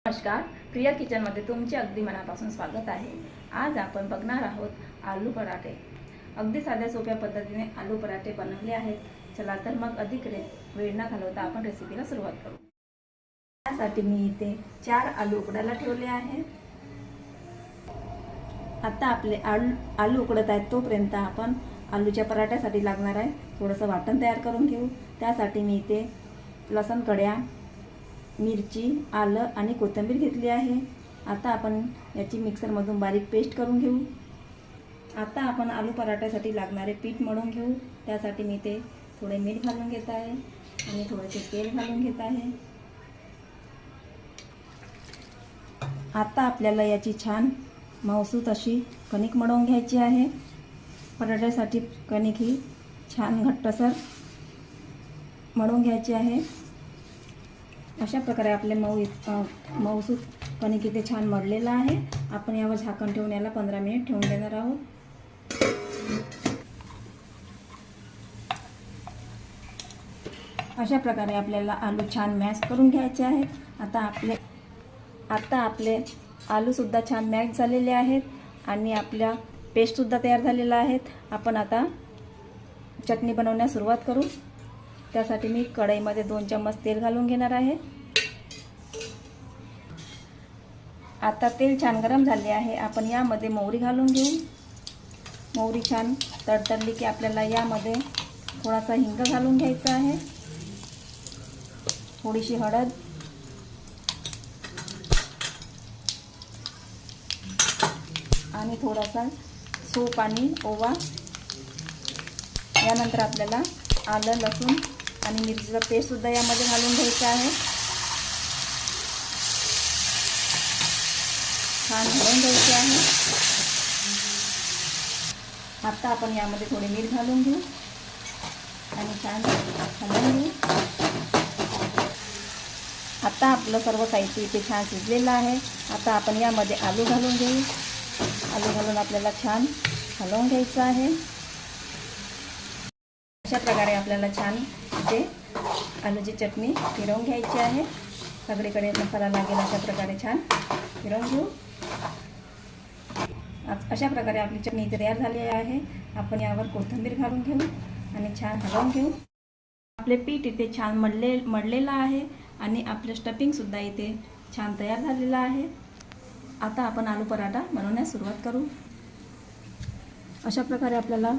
नमस्कार, प्रिया किचनमध्ये तुमचे अगदी मनापासून स्वागत आहे। आज आपण बघणार आहोत आलू पराठे। अगदी साध्या सोप्या पद्धतीने आलू पराठे बनवले आहेत। चला तर मग अधिक वेळ न घालवता आपण रेसिपीला सुरुवात करू। त्यासाठी मी इथे 4 आलू उकडायला ठेवले आहेत। आता आपले आलू उकडत आहेत तोपर्यंत आपण आलूच्या पराठ्यासाठी लागणार आहे थोडंसं वाटण तयार करून घेऊ। त्यासाठी मी इथे लसूण कड्या, मिरची, आलं आणि कोथिंबीर घेतली आहे। आता आपण याची मिक्सरमधून बारीक पेस्ट करून घेऊ। आता आपण आलू पराठ्यासाठी लागणारे पीठ मळून घेऊ। त्यासाठी मी ते थोडे मीठ घालून घेत आहे आणि थोडेसे तेल घालून घेत आहे। आता आपल्याला याची छान मऊसूत अशी कणिक मळून घ्यायची आहे। पराठ्यासाठी कणिक ही छान घट्टसर मळून घ्यायची आहे। अशा प्रकारे आपले मऊसूत कणिक इथे छान मळलेलं आहे। आपण यावर झाकण ठेवून याला 15 मिनिट ठेवून देणार आहोत। अशा प्रकारे आपल्याला आलू छान मॅश करून घ्यायचे आहेत। आता आपले आलू सुद्धा छान मॅश झालेले आहेत आणि आपल्या पेस्ट सुद्धा तयार झालेला आहेत। आपण आता चटणी बनवण्यास सुरुवात करू। त्यासाठी मी कढईमध्ये 2 चम्मच तेल घालून घेणार आहे। आता तेल छान गरम झाले आहे। आपण यामध्ये मोहरी घालून घेऊ। मोहरी छान तडतडली की आपल्याला यामध्ये थोडासा हिंग घालून घ्यायचा आहे, थोडीशी हळद आणि थोडासा सूप आणि ओवा। यानंतर आपल्याला आलं, लसूण आणि मिरचीचा पेस्ट सुद्धा यामध्ये घालून घ्यायचा आहे। छान हलवून घ्यायचे आहे। आता आपण यामध्ये थोडे मीठ घालून घेऊ आणि छान हलवून घेऊ। आता आपलं सर्व साहित्य इथे छान शिजलेलं आहे। आता आपण यामध्ये आलू घालून घेऊ। आलू घालून आपल्याला छान हलवून घ्यायचं आहे। अशा प्रकारे आपल्याला छान इथे आलूची चटणी फिरवून घ्यायची आहे। सगळीकडे मसाला लागेल अशा प्रकारे छान फिरवून घेऊ। अशा प्रकारे आपली चटणी तयार झाली आहे। आपण यावर कोथिंबीर घालून घेऊ आणि छान हलवून घेऊ। आपले पीठ इथे छान मळलेलं आहे आणि आपले स्टफिंग सुद्धा इथे छान तयार झालेलं आहे। आता आपण आलू पराठा बनवण्यास सुरुवात करू। अशा प्रकारे आपल्याला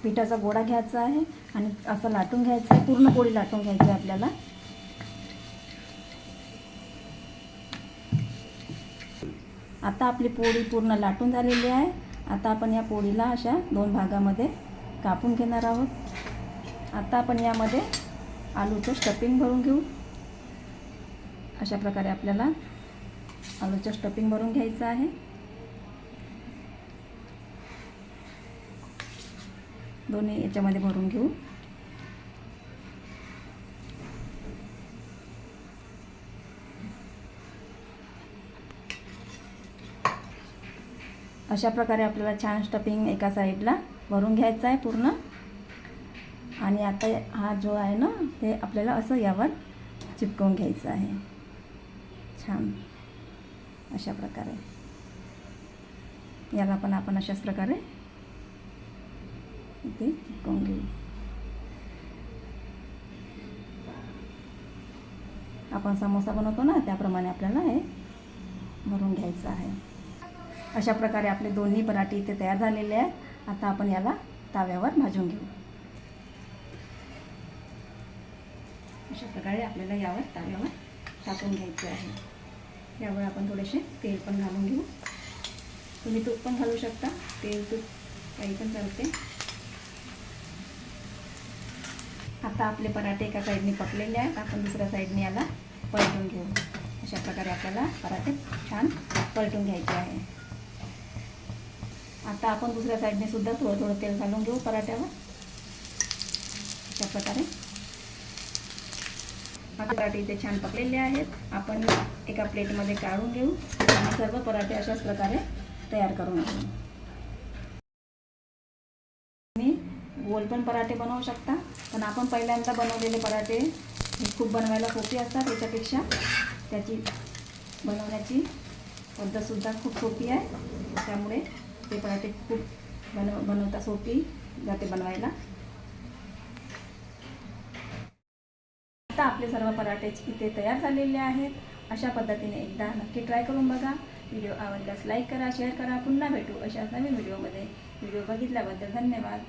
पिठाचा गोळा घ्यायचा आहे आणि असं लाटून घ्यायचं आहे। पूर्ण पोळी लाटून घ्यायची आहे आपल्याला। आता आपली पोळी पूर्ण लाटून झालेली आहे। आता आपण या पोळीला अशा 2 भागामध्ये कापून घेणार आहोत। आता आपण यामध्ये आलूचं स्टफिंग भरून घेऊ। अशा प्रकारे आपल्याला आलूचं स्टफिंग भरून घ्यायचं आहे। दोन्ही याच्यामध्ये भरून घेऊ। अशा प्रकारे आपल्याला छान स्टफिंग एका साईडला भरून घ्यायचं आहे पूर्ण। आणि आता हा जो आहे ना ते आपल्याला असं यावर चिपकवून घ्यायचं आहे छान अशा प्रकारे। याला पण आपण अशाच प्रकारे इथे चिपकवून घेऊ। आपण समोसा बनवतो ना त्याप्रमाणे आपल्याला हे भरून घ्यायचं आहे। अशा प्रकारे आपले दोन्ही पराठे इथे तयार झालेले आहेत। आता आपण याला तव्यावर भाजून घेऊ। अशा प्रकारे आपल्याला यावर तव्यावर टाकून घ्यायचे आहे। यावर आपण थोडेसे तेल पण घालून घेऊ। तुम्ही तूप पण घालू शकता, तेल तूप काही पण चालते। आता आपले पराठे एका साईडने पकलेले आहेत। आपण दुसऱ्या साईडने याला पलटून घेऊ। अशा प्रकारे आपल्याला पराठे छान पलटून घ्यायचे आहे। आता आपण दुसऱ्या साईडने सुद्धा थोडं तेल घालून घेऊ पराठ्यावर। अशा प्रकारे आपले पराठे इथे छान पकलेले आहेत। आपण एका प्लेटमध्ये काढून घेऊ आणि सर्व पराठे अशाच प्रकारे तयार करून घेऊ। तुम्ही गोल पण पराठे बनवू शकता, पण आपण पहिल्यांदा बनवलेले पराठे खूप बनवायला सोपे असतात। त्याच्यापेक्षा त्याची बनवण्याची पद्धतसुद्धा खूप सोपी आहे, त्यामुळे ते पराठे खूप बनवता सोपी जाते बनवायला. आता आपले सर्व पराठे इथे तयार झालेले आहेत. अशा पद्धतीने एकदा नक्की ट्राय करून बघा. व्हिडिओ आवडल्यास लाईक करा, शेअर करा. पुन्हा भेटू अशाच नवीन व्हिडिओमध्ये. व्हिडिओ बघितल्याबद्दल धन्यवाद.